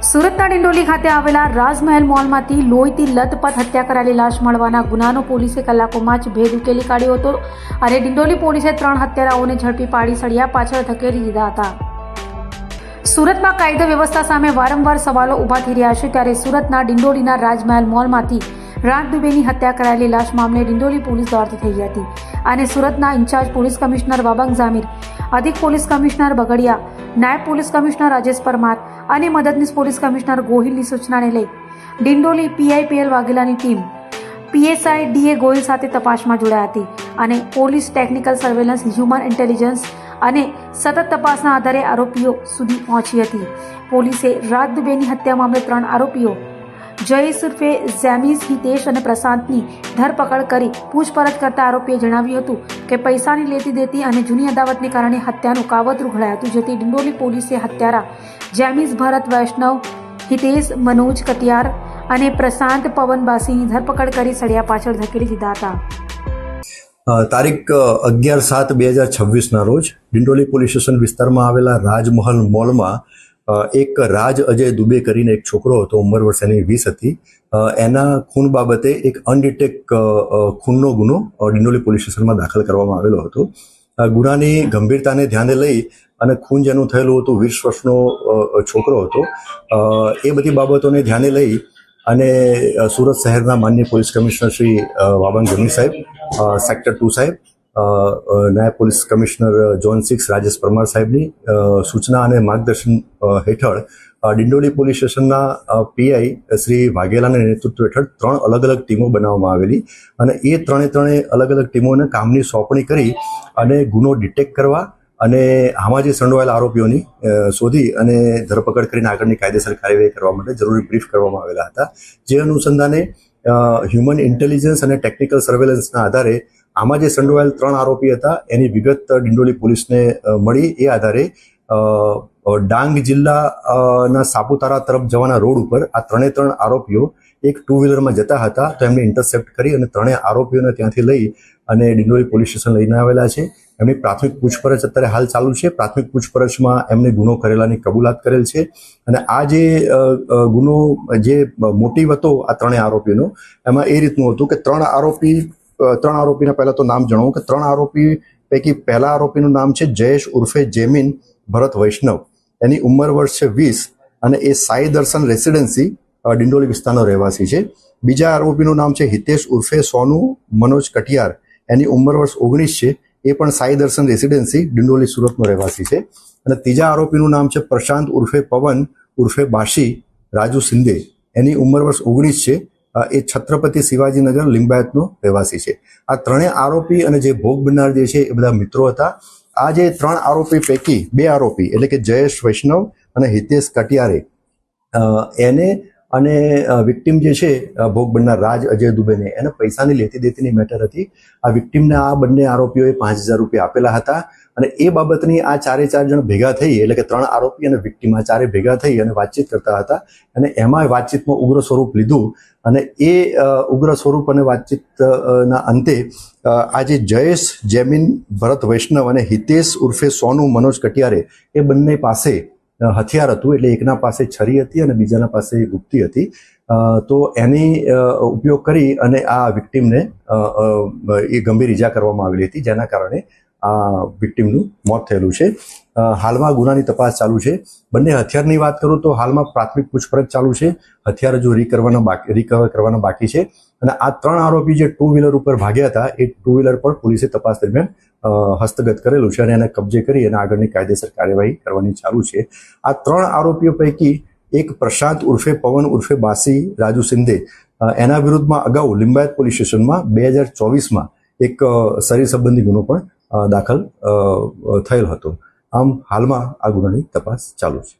સુરતના ડિંડોલી ખાતે આવેલા રાજમહેલ મોલમાંથી લોહીથી લથપથ હત્યા કરાયેલી લાશ મળવાના ગુનાનો પોલીસે કલાકોમાં જ ભેદ ઉકેલી કાઢ્યો હતો અને ડિંડોલી પોલીસે 3 હત્યારાઓને ઝડપી પાડી સળિયા પાછળ ધકેલી દીધા હતા. સુરતમાં કાયદા વ્યવસ્થા સામે વારંવાર સવાલો ઊભા થઈ રહ્યા છે, ત્યારે સુરતના ડિંડોલીના રાજમહેલ મોલમાંથી રાજ દુબેની હત્યા કરાયેલી લાશ મામલે ડિંડોલી પોલીસ દોડતી થઈ હતી અને સુરતના ઇન્ચાર્જ પોલીસ કમિશનર વાબંગ ઝામીર, અધિક પોલીસ કમિશનર બગડિયા, નાયબ પોલીસ કમિશનર રાજેશ પરમાર અને મદદનીશ પોલીસ કમિશનર ગોહિલની સૂચનાને લઈ ડિંડોલી PIPL વાઘેલાની ટીમ PSI DA ગોહિલ સાથે તપાસમાં જોડાઈ હતી અને police technical surveillance, human intelligence અને સતત તપાસના આધારે આરોપીઓ સુધી પહોંચી હતી. પોલીસે રાજ દુબેની હત્યા મામલે 3 આરોપીઓ જયેશ ઉર્ફે ઝેમીઝ, હિતેશ અને પ્રશાંતની ધરપકડ કરી પૂછપરછ કરતા આરોપીએ જણાવ્યું હતું કે પૈસાની લેતી દેતી અને જૂની અદાવતને કારણે હત્યાનું કાવતરું ઘડાયું હતું, જેથી ડિંડોલી પોલીસે હત્યારા જેમીઝ ભરત વૈષ્ણવ, હિતેશ મનોજ કટિયાર અને પ્રશાંત પવન બાસીની ધરપકડ કરી સળિયા પાછળ ધકેલી દીધા હતા. તારીખ 11/7/2026 રોજ ડિંડોલી પોલીસ સ્ટેશન વિસ્તારમાં આવેલા રાજમહલ મોલમાં એક રાજ અજય દુબે કરીને એક છોકરો હતો, ઉંમર વર્ષ એની 20 હતી. એના ખૂન બાબતે એક અનડિટેક ખૂનનો ગુનો ડિંડોલી પોલીસ સ્ટેશનમાં દાખલ કરવામાં આવેલો હતો. ગુનાની ગંભીરતાને ધ્યાને લઈ અને ખૂન જેનું થયેલું હતું 20 વર્ષનો છોકરો હતો, એ બધી બાબતોને ધ્યાને લઈ અને સુરત શહેરના માનનીય પોલીસ કમિશનર શ્રી વાબંગ ઝામીર સાહેબ, સેક્ટર 2 સાહેબ, નાયબ police commissioner zone 6 Rajesh Parmar સાહેબની સૂચના અને માર્ગદર્શન હેઠળ ડિંડોલી પોલીસ સ્ટેશનના PI શ્રી વાઘેલાના નેતૃત્વ હેઠળ 3 અલગ અલગ ટીમો બનાવવામાં આવેલી અને એ ત્રણે અલગ અલગ ટીમોને કામની સોંપણી કરી અને ગુનો ડિટેક્ટ કરવા અને આમાં જે સંડોવાયેલા આરોપીઓની શોધી અને ધરપકડ કરીને આગળની કાયદેસર કાર્યવાહી કરવા માટે જરૂરી બ્રીફ કરવામાં આવેલા હતા. જે અનુસંધાને હ્યુમન ઇન્ટેલિજન્સ અને ટેકનિકલ સર્વેલન્સના આધારે આમાં જે સંડોવાયેલ 3 આરોપી હતા એની વિગત ડિંડોલી પોલીસને મળી. એ આધારે ડાંગ જિલ્લાના સાપુતારા તરફ જવાના રોડ ઉપર આ 3 આરોપીઓ એક 2 વ્હીલરમાં જતા હતા, તો એમને ઇન્ટરસેપ્ટ કરી અને 3 આરોપીઓને ત્યાંથી લઈ અને ડિંડોલી પોલીસ સ્ટેશન લઈને આવેલા છે. એમની પ્રાથમિક પૂછપરછ અત્યારે હાલ ચાલુ છે. પ્રાથમિક પૂછપરછમાં એમને ગુનો કરેલાની કબૂલાત કરેલ છે અને આ જે ગુનો જે મોટિવ હતો આ 3 આરોપીનો, એમાં એ રીતનું હતું કે 3 આરોપીના પહેલા તો નામ જણાવું કે 3 આરોપી પૈકી પહેલા આરોપીનું નામ છે જયેશ ઉર્ફે જેમીન ભરત વૈષ્ણવ. એની ઉંમર વર્ષ છે 20 અને એ સાઈ દર્શન રેસિડેન્સી ડિંડોલી વિસ્તારનો રહેવાસી છે. બીજા આરોપીનું નામ છે હિતેશ ઉર્ફે સોનુ મનોજ કટિયાર. એની ઉંમર વર્ષ 19 છે. એ પણ સાઈ દર્શન રેસિડેન્સી ડિંડોલી સુરતનો રહેવાસી છે. અને ત્રીજા આરોપીનું નામ છે પ્રશાંત ઉર્ફે પવન ઉર્ફે બાશી રાજુ સિંધે. એની ઉંમર વર્ષ 19 છે. એ છત્રપતિ શિવાજીનગર લિંબાયતનો રહેવાસી છે. આ 3 આરોપી અને જે ભોગ બનનાર જે છે એ બધા મિત્રો હતા. આ જે 3 આરોપી પૈકી 2 આરોપી એટલે કે જયેશ વૈષ્ણવ અને હિતેશ કટિયારે એને અને વિક્ટિમ જે છે ભોગ બનનાર રાજ અજય દુબેને એને પૈસાની લેતી દેતીની મેટર હતી. આ વિક્ટિમને આ બંને આરોપીઓએ 5000 રૂપિયા આપેલા હતા અને એ બાબતની આ 4 જણ ભેગા થઈ, એટલે કે 3 આરોપી અને વિક્ટિમ આ 4 ભેગા થઈ અને વાતચીત કરતા હતા અને એમાં વાતચીતમાં ઉગ્ર સ્વરૂપ લીધું અને એ ઉગ્ર સ્વરૂપ અને વાતચીતના અંતે આ જે જયેશ જેમીન ભરત વૈષ્ણવ અને હિતેશ ઉર્ફે સોનુ મનોજ કટિયારે એ બંને પાસે હથિયાર હતું. એટલે એકના પાસે છરી હતી અને બીજાના પાસે ગુપ્તી હતી. તો એની ઉપયોગ કરી અને આ વિક્ટિમને એ ગંભીર ઈજા કરવામાં આવેલી હતી, જેના કારણે આ વિક્ટિમનું મોત થયેલું છે. હાલમાં ગુનાની તપાસ ચાલુ છે. બંને હથિયારની વાત કરું તો હાલમાં પ્રાથમિક પૂછપરછ ચાલુ છે. હથિયાર હજુ રિકવર કરવાના બાકી છે અને આ 3 આરોપી જે 2 વ્હીલર ઉપર ભાગ્યા હતા એ 2 વ્હીલર પર પોલીસે તપાસ દરમિયાન હસ્તગત કરેલું છે અને એને કબજે કરી અને આગળની કાયદેસર કાર્યવાહી કરવાની ચાલુ છે. આ 3 આરોપીઓ પૈકી એક પ્રશાંત ઉર્ફે પવન ઉર્ફે બાસી રાજુ સિંધે, એના વિરુદ્ધમાં અગાઉ લિંબાયત પોલીસ સ્ટેશનમાં 2024માં એક શરીર સંબંધી ગુનો પણ દાખલ થયેલ હતો. આમ હાલમાં આ ગુનાની તપાસ ચાલુ છે.